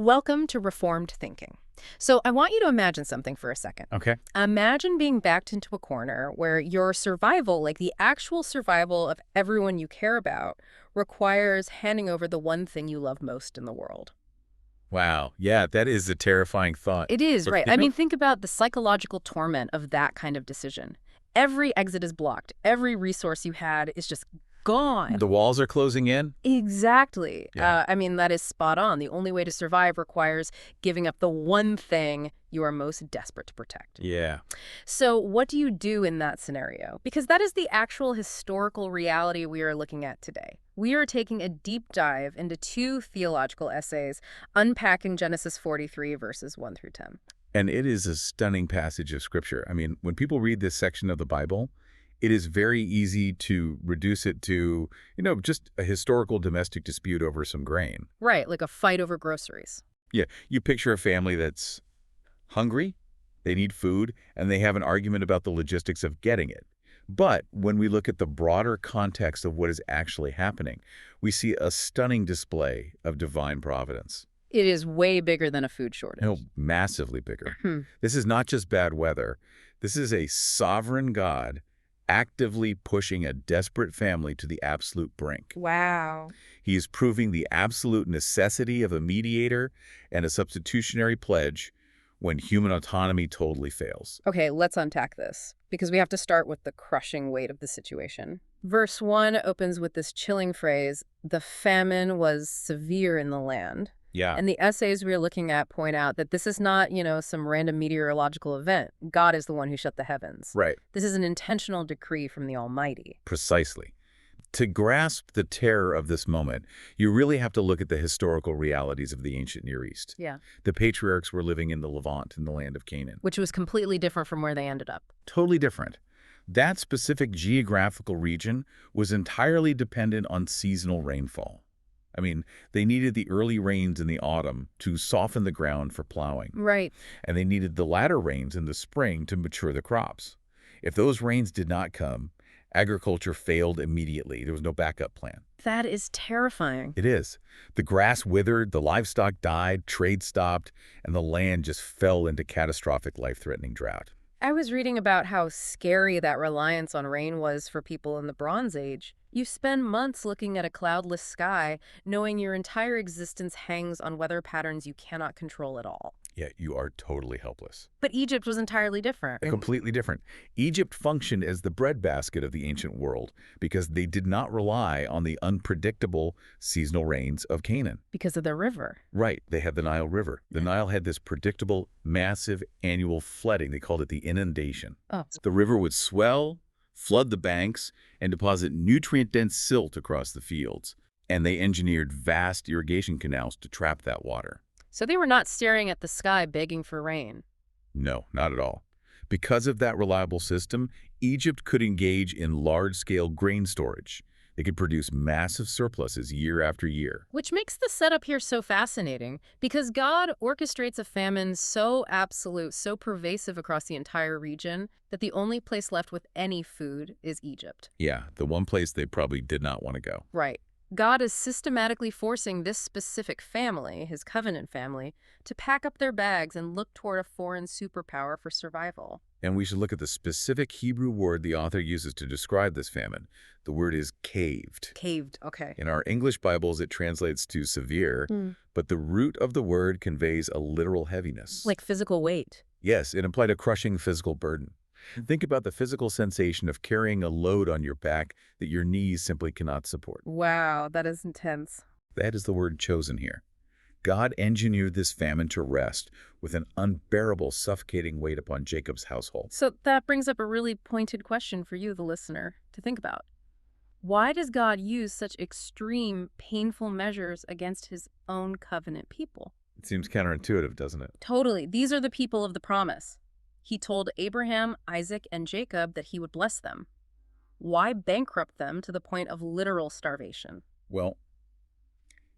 Welcome to Reformed Thinking. So I want you to imagine something for a second. Okay. Imagine being backed into a corner where your survival, like the actual survival of everyone you care about, requires handing over the one thing you love most in the world. Wow. Yeah, that is a terrifying thought. It is, But right? you I know, mean, think about the psychological torment of that kind of decision. Every exit is blocked. Every resource you had is just gone. the walls are closing in. Exactly. Yeah. I mean, that is spot on. The only way to survive requires giving up the one thing you are most desperate to protect. Yeah. So what do you do in that scenario? Because that is the actual historical reality we are looking at today. We are taking a deep dive into two theological essays unpacking Genesis 43, verses 1 through 10. And it is a stunning passage of scripture. I mean, when people read this section of the Bible, it is very easy to reduce it to, just a historical domestic dispute over some grain. Right, like a fight over groceries. Yeah. You picture a family that's hungry, they need food, and they have an argument about the logistics of getting it. But when we look at the broader context of what is actually happening, we see a stunning display of divine providence. It is way bigger than a food shortage. No, massively bigger. Hmm. This is not just bad weather. This is a sovereign God actively pushing a desperate family to the absolute brink. Wow. He is proving the absolute necessity of a mediator and a substitutionary pledge when human autonomy totally fails. Okay, let's unpack this, because we have to start with the crushing weight of the situation. Verse 1 opens with this chilling phrase, "The famine was severe in the land." Yeah, And the essays we're looking at point out that this is not, some random meteorological event. God is the one who shut the heavens. right. This is an intentional decree from the Almighty. Precisely. To grasp the terror of this moment, you really have to look at the historical realities of the ancient Near East. Yeah. The patriarchs were living in the Levant, in the land of Canaan. Which was completely different from where they ended up. Totally different. That specific geographical region was entirely dependent on seasonal rainfall. I mean, they needed the early rains in the autumn to soften the ground for plowing, Right. and they needed the latter rains in the spring to mature the crops. If those rains did not come, agriculture failed immediately. There was no backup plan. That is terrifying. It is. The grass withered, the livestock died, trade stopped, and the land just fell into catastrophic life-threatening drought. I was reading about how scary that reliance on rain was for people in the Bronze Age. You spend months looking at a cloudless sky, knowing your entire existence hangs on weather patterns you cannot control at all. Yet you are totally helpless. But Egypt was entirely different. Completely different. Egypt functioned as the breadbasket of the ancient world because they did not rely on the unpredictable seasonal rains of Canaan. Because of the river. Right, they had the Nile River. The Nile had this predictable, massive annual flooding. They called it the inundation. Oh. The river would swell, flood the banks, and deposit nutrient-dense silt across the fields. And they engineered vast irrigation canals to trap that water. So they were not staring at the sky begging for rain. No, not at all. Because of that reliable system, Egypt could engage in large-scale grain storage. They could produce massive surpluses year after year. Which makes the setup here so fascinating, because God orchestrates a famine so absolute, so pervasive across the entire region, that the only place left with any food is Egypt. Yeah, the one place they probably did not want to go. Right. God is systematically forcing this specific family, his covenant family, to pack up their bags and look toward a foreign superpower for survival. And we should look at the specific Hebrew word the author uses to describe this famine. The word is caved. Caved, okay. In our English Bibles, it translates to severe, but the root of the word conveys a literal heaviness. Like physical weight. Yes, it implied a crushing physical burden. Think about the physical sensation of carrying a load on your back that your knees simply cannot support. Wow, that is intense. That is the word chosen here. God engineered this famine to rest with an unbearable, suffocating weight upon Jacob's household. So that brings up a really pointed question for you, the listener, to think about. Why does God use such extreme, painful measures against his own covenant people? It seems counterintuitive, doesn't it? Totally. These are the people of the promise. He told Abraham, Isaac, and Jacob that he would bless them. Why bankrupt them to the point of literal starvation? Well,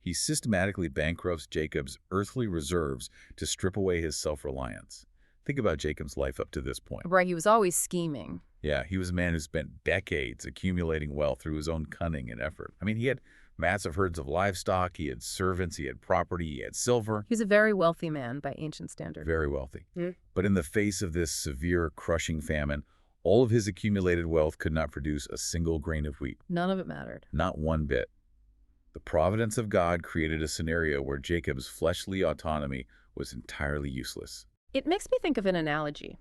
he systematically bankrupts Jacob's earthly reserves to strip away his self-reliance. Think about Jacob's life up to this point. Right, he was always scheming. Yeah, he was a man who spent decades accumulating wealth through his own cunning and effort. I mean, he had Massive herds of livestock, he had servants, he had property, he had silver. He was a very wealthy man by ancient standard. Very wealthy. Hmm. But in the face of this severe, crushing famine, all of his accumulated wealth could not produce a single grain of wheat. None of it mattered. Not one bit. The providence of God created a scenario where Jacob's fleshly autonomy was entirely useless. It makes me think of an analogy.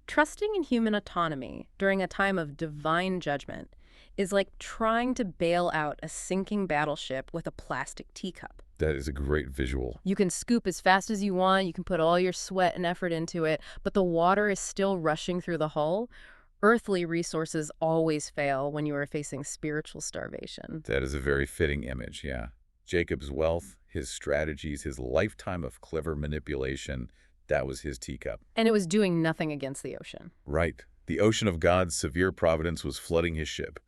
Trusting in human autonomy during a time of divine judgment is like trying to bail out a sinking battleship with a plastic teacup. That is a great visual. You can scoop as fast as you want, you can put all your sweat and effort into it, but the water is still rushing through the hull. Earthly resources always fail when you are facing spiritual starvation. That is a very fitting image, yeah. Jacob's wealth, his strategies, his lifetime of clever manipulation, that was his teacup. And it was doing nothing against the ocean. Right. The ocean of God's severe providence was flooding his ship.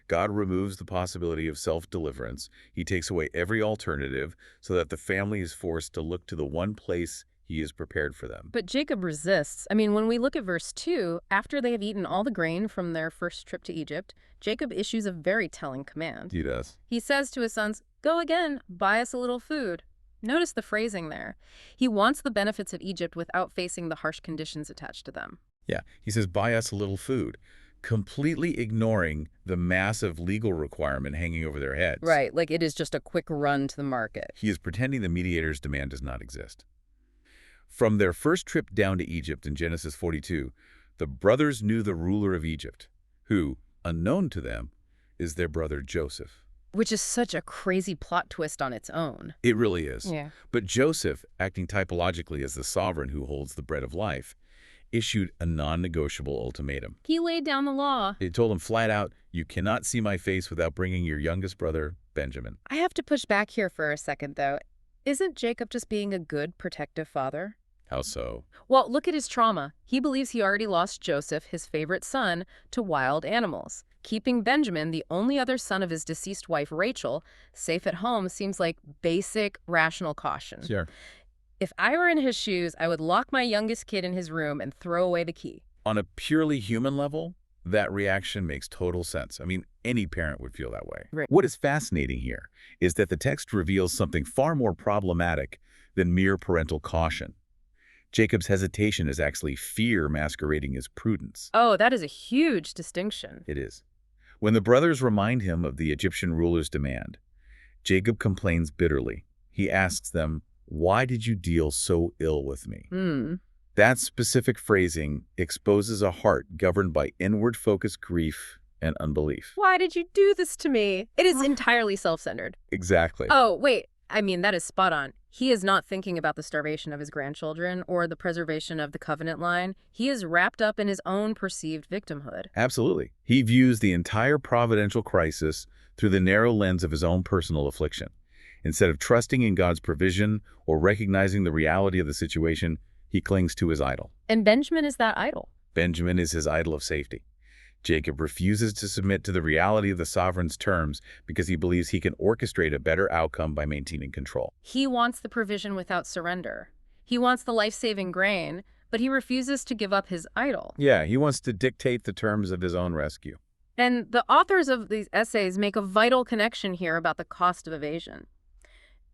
God removes the possibility of self-deliverance. He takes away every alternative so that the family is forced to look to the one place he is prepared for them. But Jacob resists. I mean, when we look at verse 2, after they have eaten all the grain from their first trip to Egypt, Jacob issues a very telling command. He does. He says to his sons, "Go again, buy us a little food." Notice the phrasing there. He wants the benefits of Egypt without facing the harsh conditions attached to them. Yeah, he says, buy us a little food, completely ignoring the massive legal requirement hanging over their heads. Right, like it is just a quick run to the market. He is pretending the mediator's demand does not exist. From their first trip down to Egypt in Genesis 42, the brothers knew the ruler of Egypt, who, unknown to them, is their brother Joseph. Which is such a crazy plot twist on its own. It really is. Yeah. But Joseph, acting typologically as the sovereign who holds the bread of life, issued a non-negotiable ultimatum. He laid down the law. He told him flat out, you cannot see my face without bringing your youngest brother, Benjamin. I have to push back here for a second, though. Isn't Jacob just being a good, protective father? How so? Well, look at his trauma. He believes he already lost Joseph, his favorite son, to wild animals. Keeping Benjamin, the only other son of his deceased wife, Rachel, safe at home seems like basic, rational caution. Sure. If I were in his shoes, I would lock my youngest kid in his room and throw away the key. On a purely human level, that reaction makes total sense. I mean, any parent would feel that way. Right. What is fascinating here is that the text reveals something far more problematic than mere parental caution. Jacob's hesitation is actually fear masquerading as prudence. Oh, that is a huge distinction. It is. When the brothers remind him of the Egyptian ruler's demand, Jacob complains bitterly. He asks them, "Why did you deal so ill with me?" That specific phrasing exposes a heart governed by inward-focused grief and unbelief. Why did you do this to me? It is entirely self-centered. Exactly. Oh, wait. I mean, that is spot on. He is not thinking about the starvation of his grandchildren or the preservation of the covenant line. He is wrapped up in his own perceived victimhood. Absolutely. He views the entire providential crisis through the narrow lens of his own personal affliction. Instead of trusting in God's provision or recognizing the reality of the situation, he clings to his idol. And Benjamin is that idol. Benjamin is his idol of safety. Jacob refuses to submit to the reality of the sovereign's terms because he believes he can orchestrate a better outcome by maintaining control. He wants the provision without surrender. He wants the life-saving grain, but he refuses to give up his idol. Yeah, he wants to dictate the terms of his own rescue. And the authors of these essays make a vital connection here about the cost of evasion.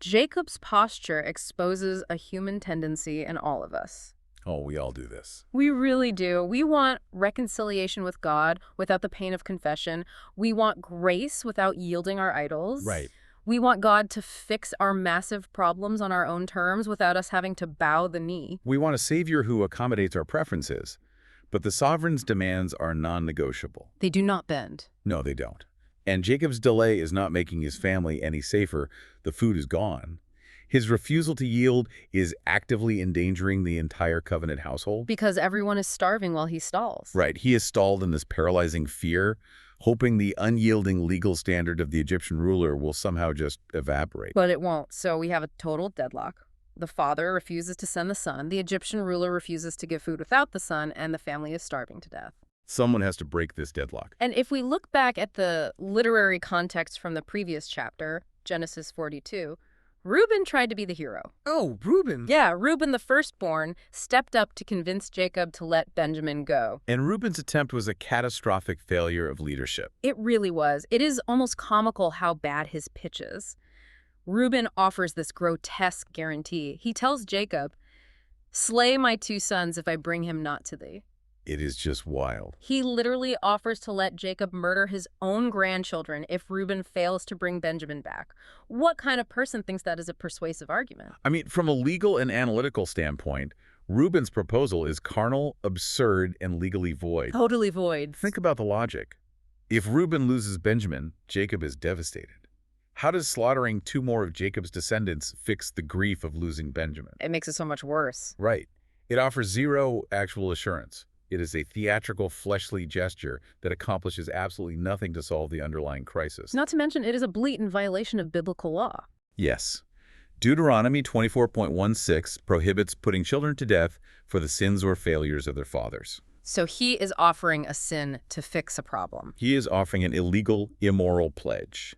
Jacob's posture exposes a human tendency in all of us. Oh, we all do this. We really do. We want reconciliation with God without the pain of confession. We want grace without yielding our idols. Right. We want God to fix our massive problems on our own terms without us having to bow the knee. We want a savior who accommodates our preferences, but the sovereign's demands are non-negotiable. They do not bend. No, they don't. And Jacob's delay is not making his family any safer. The food is gone. His refusal to yield is actively endangering the entire covenant household. Because everyone is starving while he stalls. Right. He is stalled in this paralyzing fear, hoping the unyielding legal standard of the Egyptian ruler will somehow just evaporate. But it won't. So we have a total deadlock. The father refuses to send the son. The Egyptian ruler refuses to give food without the son, and the family is starving to death. Someone has to break this deadlock. And if we look back at the literary context from the previous chapter, Genesis 42, Reuben tried to be the hero. Oh, Reuben. Yeah, Reuben, the firstborn, stepped up to convince Jacob to let Benjamin go. And Reuben's attempt was a catastrophic failure of leadership. It really was. It is almost comical how bad his pitch is. Reuben offers this grotesque guarantee. He tells Jacob, "Slay my 2 sons if I bring him not to thee." It is just wild. He literally offers to let Jacob murder his own grandchildren if Reuben fails to bring Benjamin back. What kind of person thinks that is a persuasive argument? I mean, from a legal and analytical standpoint, Reuben's proposal is carnal, absurd, and legally void. Totally void. Think about the logic. If Reuben loses Benjamin, Jacob is devastated. How does slaughtering 2 more of Jacob's descendants fix the grief of losing Benjamin? It makes it so much worse. Right. It offers zero actual assurance. It is a theatrical, fleshly gesture that accomplishes absolutely nothing to solve the underlying crisis. Not to mention, it is a blatant violation of biblical law. Yes. Deuteronomy 24.16 prohibits putting children to death for the sins or failures of their fathers. So he is offering a sin to fix a problem. He is offering an illegal, immoral pledge.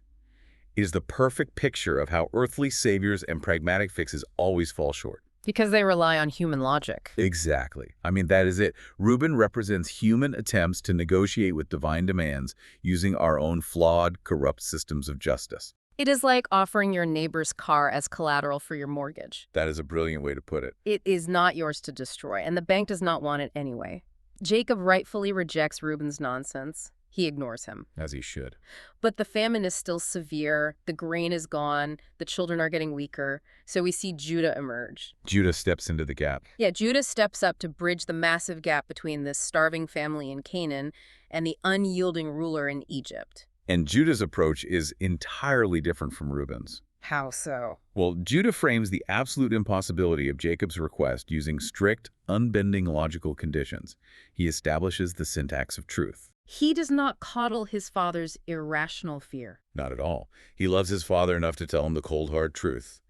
It is the perfect picture of how earthly saviors and pragmatic fixes always fall short. Because they rely on human logic. Exactly. I mean, that is it. Reuben represents human attempts to negotiate with divine demands using our own flawed, corrupt systems of justice. It is like offering your neighbor's car as collateral for your mortgage. That is a brilliant way to put it. It is not yours to destroy, and the bank does not want it anyway. Jacob rightfully rejects Reuben's nonsense. He ignores him. As he should. But the famine is still severe, the grain is gone, the children are getting weaker, so we see Judah emerge. Judah steps into the gap. Yeah, Judah steps up to bridge the massive gap between this starving family in Canaan and the unyielding ruler in Egypt. And Judah's approach is entirely different from Reuben's. How so? Well, Judah frames the absolute impossibility of Jacob's request using strict, unbending logical conditions. He establishes the syntax of truth. He does not coddle his father's irrational fear. Not at all. He loves his father enough to tell him the cold, hard truth.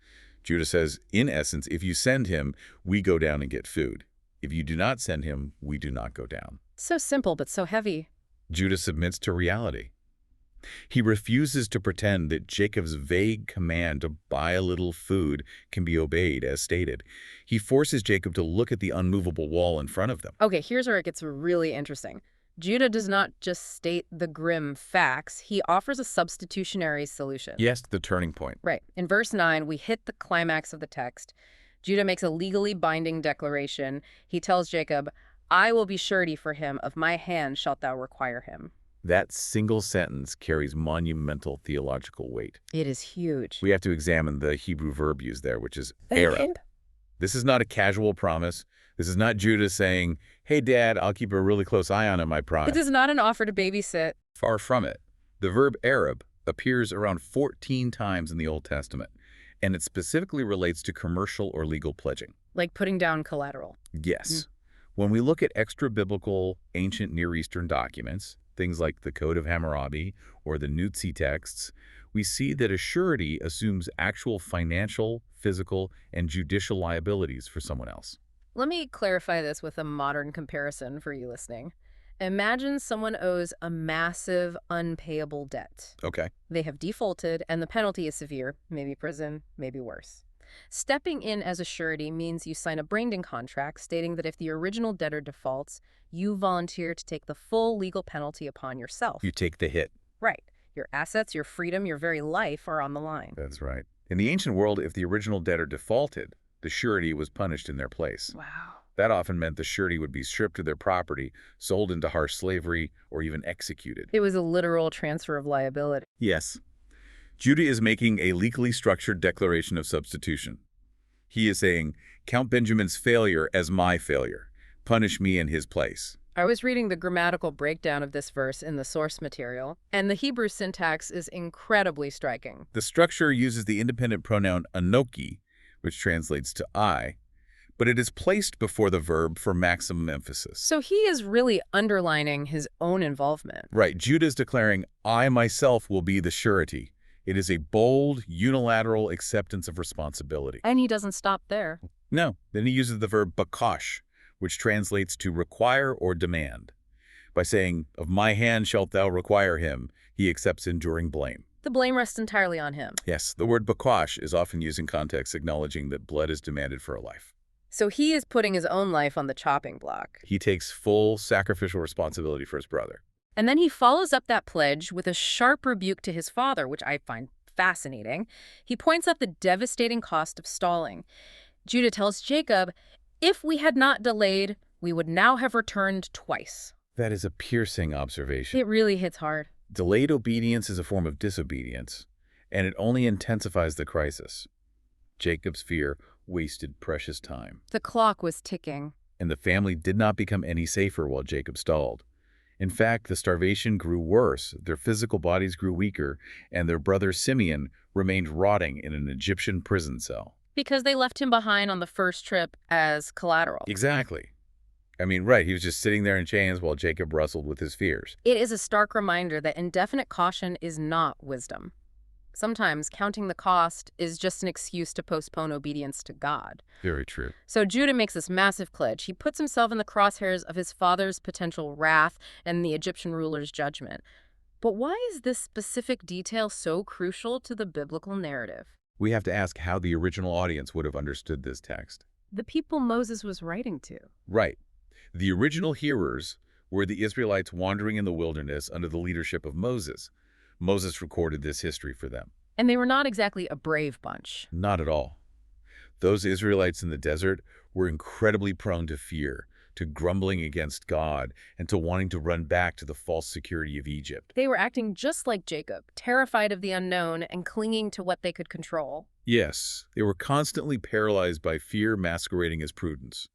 Judah says, in essence, if you send him, we go down and get food. If you do not send him, we do not go down. So simple, but so heavy. Judah submits to reality. He refuses to pretend that Jacob's vague command to buy a little food can be obeyed as stated. He forces Jacob to look at the unmovable wall in front of them. Okay, here's where it gets really interesting. Judah does not just state the grim facts, he offers a substitutionary solution. Yes, the turning point. Right. In verse 9, we hit the climax of the text. Judah makes a legally binding declaration. He tells Jacob, "I will be surety for him, of my hand shalt thou require him." That single sentence carries monumental theological weight. It is huge. We have to examine the Hebrew verb used there, which is arab. This is not a casual promise. This is not Judah saying, hey, Dad, I'll keep a really close eye on him, I promise. It is not an offer to babysit. Far from it. The verb arab appears around 14 times in the Old Testament, and it specifically relates to commercial or legal pledging. Like putting down collateral. Yes. When we look at extra-biblical ancient Near Eastern documents, things like the Code of Hammurabi or the Nutsi texts, we see that a surety assumes actual financial, physical, and judicial liabilities for someone else. Let me clarify this with a modern comparison for you listening. Imagine someone owes a massive unpayable debt. Okay. They have defaulted, and the penalty is severe, maybe prison, maybe worse. Stepping in as a surety means you sign a binding contract stating that if the original debtor defaults, you volunteer to take the full legal penalty upon yourself. You take the hit. Right. Your assets, your freedom, your very life are on the line. That's right. In the ancient world, if the original debtor defaulted, the surety was punished in their place. Wow. That often meant the surety would be stripped of their property, sold into harsh slavery, or even executed. It was a literal transfer of liability. Yes. Judah is making a legally structured declaration of substitution. He is saying, count Benjamin's failure as my failure. Punish me in his place. I was reading the grammatical breakdown of this verse in the source material, and the Hebrew syntax is incredibly striking. The structure uses the independent pronoun anoki, which translates to I, but it is placed before the verb for maximum emphasis. So he is really underlining his own involvement. Right. Judah is declaring, I myself will be the surety. It is a bold, unilateral acceptance of responsibility. And he doesn't stop there. No. Then he uses the verb bakash, which translates to require or demand. By saying, of my hand shalt thou require him, he accepts enduring blame. The blame rests entirely on him. Yes, the word bakwash is often used in context acknowledging that blood is demanded for a life. So he is putting his own life on the chopping block. He takes full sacrificial responsibility for his brother. And then he follows up that pledge with a sharp rebuke to his father, which I find fascinating. He points out the devastating cost of stalling. Judah tells Jacob, if we had not delayed, we would now have returned twice. That is a piercing observation. It really hits hard. Delayed obedience is a form of disobedience, and it only intensifies the crisis. Jacob's fear wasted precious time, The clock was ticking. and the family did not become any safer while Jacob stalled. In fact, the starvation grew worse, their physical bodies grew weaker, and their brother Simeon remained rotting in an Egyptian prison cell. Because they left him behind on the first trip as collateral. Exactly. I mean, right, he was just sitting there in chains while Jacob wrestled with his fears. It is a stark reminder that indefinite caution is not wisdom. Sometimes counting the cost is just an excuse to postpone obedience to God. Very true. So Judah makes this massive pledge. He puts himself in the crosshairs of his father's potential wrath and the Egyptian ruler's judgment. But why is this specific detail so crucial to the biblical narrative? We have to ask how the original audience would have understood this text. The people Moses was writing to. Right. The original hearers were the Israelites wandering in the wilderness under the leadership of Moses. Moses recorded this history for them. And they were not exactly a brave bunch. Not at all. Those Israelites in the desert were incredibly prone to fear, to grumbling against God, and to wanting to run back to the false security of Egypt. They were acting just like Jacob, terrified of the unknown and clinging to what they could control. Yes, they were constantly paralyzed by fear masquerading as prudence.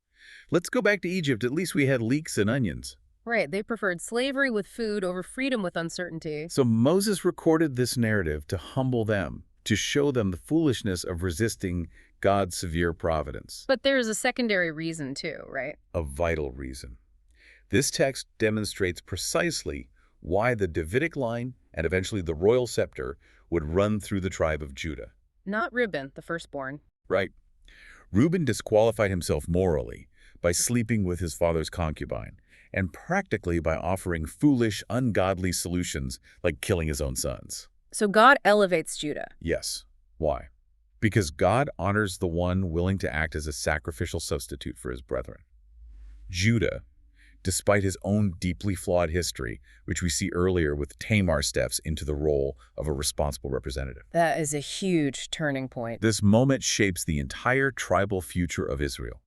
Let's go back to Egypt. At least we had leeks and onions. Right, they preferred slavery with food over freedom with uncertainty. So Moses recorded this narrative to humble them, to show them the foolishness of resisting God's severe providence. But there's a secondary reason too, right? A vital reason. This text demonstrates precisely why the Davidic line and eventually the royal scepter would run through the tribe of Judah. Not Reuben, the firstborn. Right. Reuben disqualified himself morally by sleeping with his father's concubine, and practically by offering foolish, ungodly solutions like killing his own sons. So God elevates Judah. Yes. Why? Because God honors the one willing to act as a sacrificial substitute for his brethren. Judah, despite his own deeply flawed history, which we see earlier with Tamar, steps into the role of a responsible representative. That is a huge turning point. This moment shapes the entire tribal future of Israel.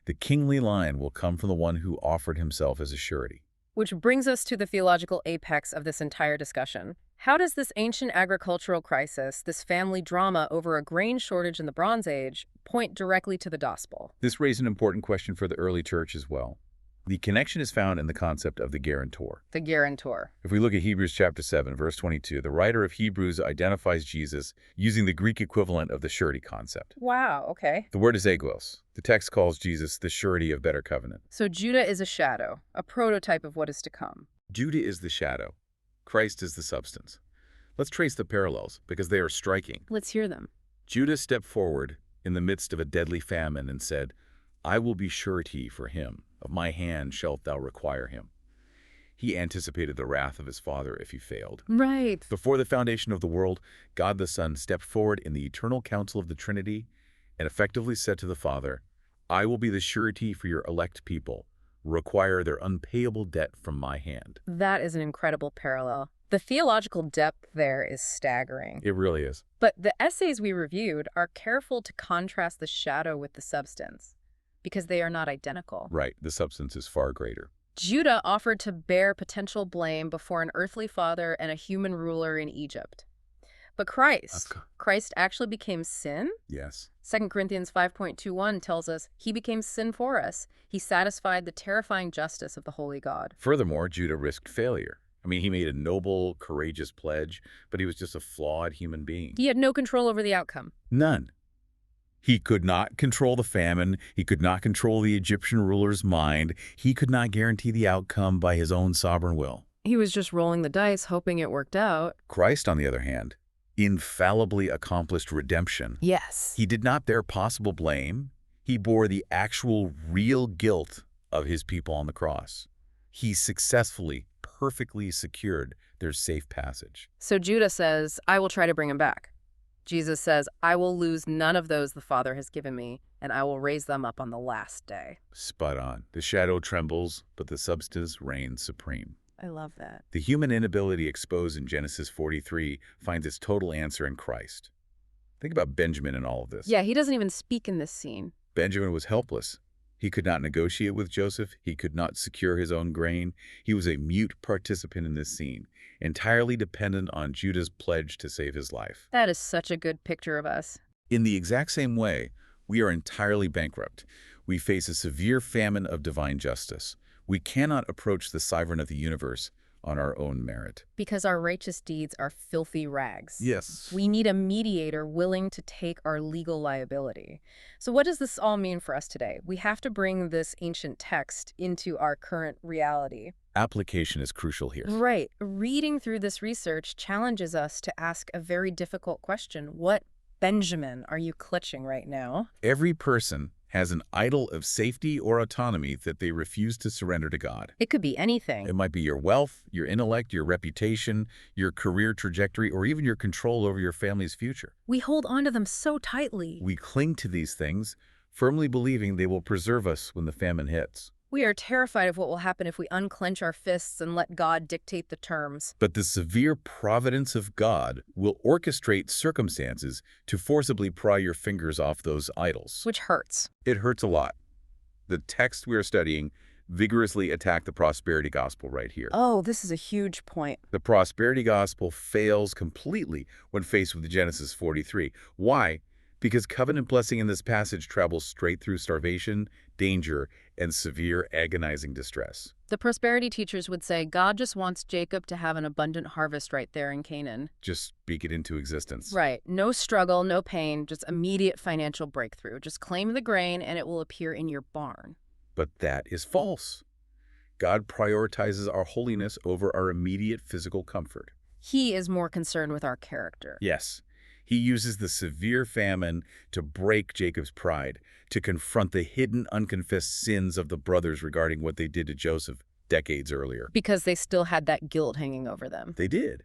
The kingly line will come from the one who offered himself as a surety. Which brings us to the theological apex of this entire discussion. How does this ancient agricultural crisis, this family drama over a grain shortage in the Bronze Age, point directly to the gospel? This raised an important question for the early church as well. The connection is found in the concept of the guarantor. The guarantor. If we look at Hebrews chapter 7, verse 22, the writer of Hebrews identifies Jesus using the Greek equivalent of the surety concept. Wow, okay. The word is agos. The text calls Jesus the surety of better covenant. So Judah is a shadow, a prototype of what is to come. Judah is the shadow. Christ is the substance. Let's trace the parallels because they are striking. Let's hear them. Judah stepped forward in the midst of a deadly famine and said, I will be surety for him. Of my hand shalt thou require him. He anticipated the wrath of his father if he failed. Right. Before the foundation of the world, God the Son stepped forward in the eternal counsel of the Trinity and effectively said to the Father, I will be the surety for your elect people. Require their unpayable debt from my hand. That is an incredible parallel. The theological depth there is staggering. It really is. But the essays we reviewed are careful to contrast the shadow with the substance, because they are not identical. Right. The substance is far greater. Judah offered to bear potential blame before an earthly father and a human ruler in Egypt. But Christ actually became sin? Yes. 2 Corinthians 5.21 tells us he became sin for us. He satisfied the terrifying justice of the holy God. Furthermore, Judah risked failure. I mean, he made a noble, courageous pledge, but he was just a flawed human being. He had no control over the outcome. None. He could not control the famine. He could not control the Egyptian ruler's mind. He could not guarantee the outcome by his own sovereign will. He was just rolling the dice, hoping it worked out. Christ, on the other hand, infallibly accomplished redemption. Yes. He did not bear possible blame. He bore the actual real guilt of his people on the cross. He successfully, perfectly secured there's safe passage. So Judah says, I will try to bring him back. Jesus says, I will lose none of those the Father has given me, and I will raise them up on the last day. Spot on. The shadow trembles, but the substance reigns supreme. I love that. The human inability exposed in Genesis 43 finds its total answer in Christ. Think about Benjamin in all of this. Yeah, he doesn't even speak in this scene. Benjamin was helpless. He could not negotiate with Joseph. He could not secure his own grain. He was a mute participant in this scene, entirely dependent on Judah's pledge to save his life. That is such a good picture of us. In the exact same way, we are entirely bankrupt. We face a severe famine of divine justice. We cannot approach the sovereign of the universe on our own merit. Because our righteous deeds are filthy rags. Yes. We need a mediator willing to take our legal liability. So what does this all mean for us today? We have to bring this ancient text into our current reality. Application is crucial here. Right. Reading through this research challenges us to ask a very difficult question. What Benjamin are you clutching right now? Every person has an idol of safety or autonomy that they refuse to surrender to God. It could be anything. It might be your wealth, your intellect, your reputation, your career trajectory, or even your control over your family's future. We hold on to them so tightly. We cling to these things, firmly believing they will preserve us when the famine hits. We are terrified of what will happen if we unclench our fists and let God dictate the terms. But the severe providence of God will orchestrate circumstances to forcibly pry your fingers off those idols. Which hurts. It hurts a lot. The text we are studying vigorously attack the prosperity gospel right here. Oh, this is a huge point. The prosperity gospel fails completely when faced with Genesis 43. Why? Because covenant blessing in this passage travels straight through starvation, danger, and severe agonizing distress. The prosperity teachers would say God just wants Jacob to have an abundant harvest right there in Canaan. Just speak it into existence. Right. No struggle, no pain, just immediate financial breakthrough. Just claim the grain and it will appear in your barn. But that is false. God prioritizes our holiness over our immediate physical comfort. He is more concerned with our character. Yes. He uses the severe famine to break Jacob's pride, to confront the hidden, unconfessed sins of the brothers regarding what they did to Joseph decades earlier. Because they still had that guilt hanging over them. They did.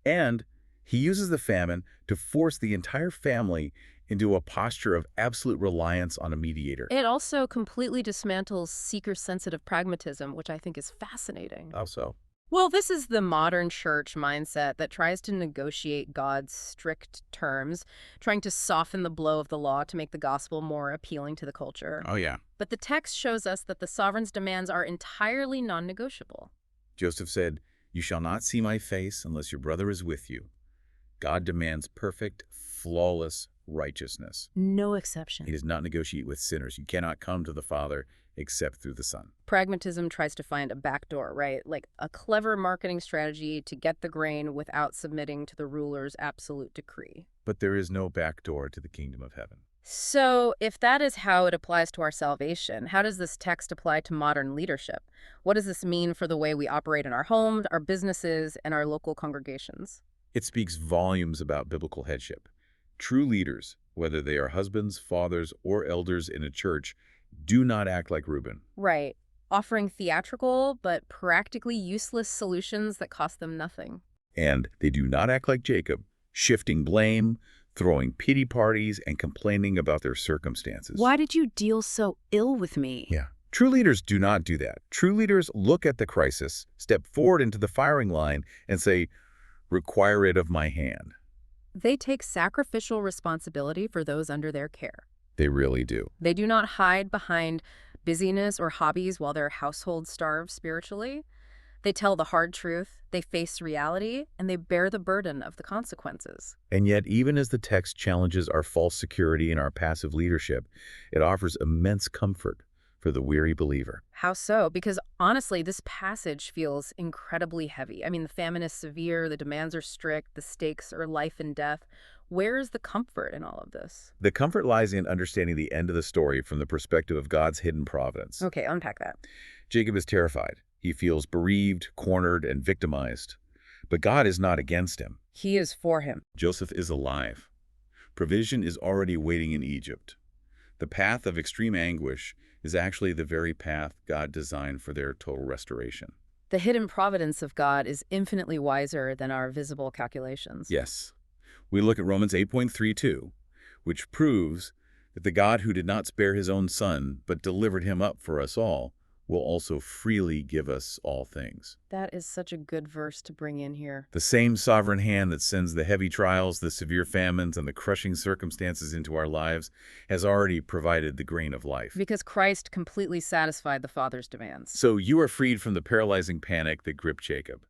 And he uses the famine to force the entire family into a posture of absolute reliance on a mediator. It also completely dismantles seeker-sensitive pragmatism, which I think is fascinating. How so? Well, this is the modern church mindset that tries to negotiate God's strict terms, trying to soften the blow of the law to make the gospel more appealing to the culture. Oh, yeah. But the text shows us that the sovereign's demands are entirely non-negotiable. Joseph said, "You shall not see my face unless your brother is with you." God demands perfect, flawless righteousness. No exception. He does not negotiate with sinners. You cannot come to the Father except through the Son. Pragmatism tries to find a backdoor, right? Like a clever marketing strategy to get the grain without submitting to the ruler's absolute decree. But there is no back door to the kingdom of heaven. So if that is how it applies to our salvation, how does this text apply to modern leadership? What does this mean for the way we operate in our homes, our businesses, and our local congregations? It speaks volumes about biblical headship. True leaders, whether they are husbands, fathers, or elders in a church, do not act like Reuben. Right. Offering theatrical but practically useless solutions that cost them nothing. And they do not act like Jacob, shifting blame, throwing pity parties, and complaining about their circumstances. Why did you deal so ill with me? Yeah. True leaders do not do that. True leaders look at the crisis, step forward into the firing line, and say, "Require it of my hand." They take sacrificial responsibility for those under their care. They really do. They do not hide behind busyness or hobbies while their household starves spiritually. They tell the hard truth, they face reality, and they bear the burden of the consequences. And yet, even as the text challenges our false security and our passive leadership, it offers immense comfort for the weary believer. How so? Because honestly, this passage feels incredibly heavy. I mean, the famine is severe, the demands are strict, the stakes are life and death. Where is the comfort in all of this? The comfort lies in understanding the end of the story from the perspective of God's hidden providence. Okay, unpack that. Jacob is terrified. He feels bereaved, cornered, and victimized. But God is not against him. He is for him. Joseph is alive. Provision is already waiting in Egypt. The path of extreme anguish is actually the very path God designed for their total restoration. The hidden providence of God is infinitely wiser than our visible calculations. Yes. We look at Romans 8.32, which proves that the God who did not spare his own son, but delivered him up for us all, will also freely give us all things. That is such a good verse to bring in here. The same sovereign hand that sends the heavy trials, the severe famines, and the crushing circumstances into our lives has already provided the grain of life. Because Christ completely satisfied the Father's demands. So you are freed from the paralyzing panic that gripped Jacob.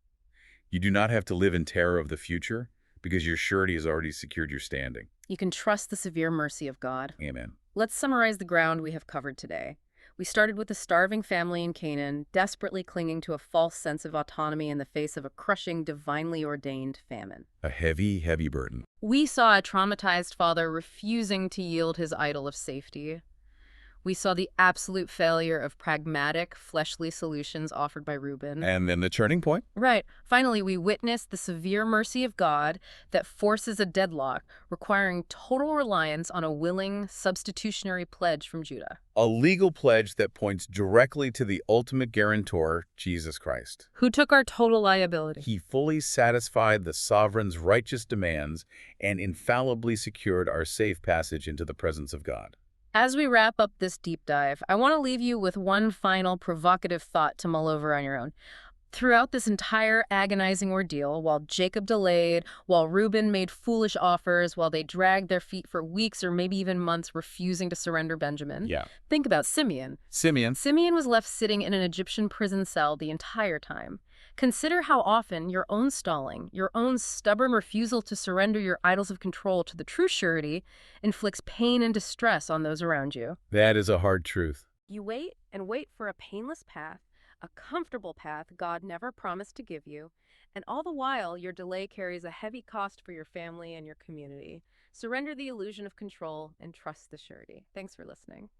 You do not have to live in terror of the future because your surety has already secured your standing. You can trust the severe mercy of God. Amen. Let's summarize the ground we have covered today. We started with a starving family in Canaan, desperately clinging to a false sense of autonomy in the face of a crushing, divinely ordained famine. A heavy, heavy burden. We saw a traumatized father refusing to yield his idol of safety. We saw the absolute failure of pragmatic, fleshly solutions offered by Reuben. And then the turning point? Right. Finally, we witnessed the severe mercy of God that forces a deadlock, requiring total reliance on a willing, substitutionary pledge from Judah. A legal pledge that points directly to the ultimate guarantor, Jesus Christ. Who took our total liability. He fully satisfied the sovereign's righteous demands and infallibly secured our safe passage into the presence of God. As we wrap up this deep dive, I want to leave you with one final provocative thought to mull over on your own. Throughout this entire agonizing ordeal, while Jacob delayed, while Reuben made foolish offers, while they dragged their feet for weeks or maybe even months refusing to surrender Benjamin, think about Simeon. Simeon was left sitting in an Egyptian prison cell the entire time. Consider how often your own stalling, your own stubborn refusal to surrender your idols of control to the true surety inflicts pain and distress on those around you. That is a hard truth. You wait and wait for a painless path, a comfortable path God never promised to give you, and all the while your delay carries a heavy cost for your family and your community. Surrender the illusion of control and trust the surety. Thanks for listening.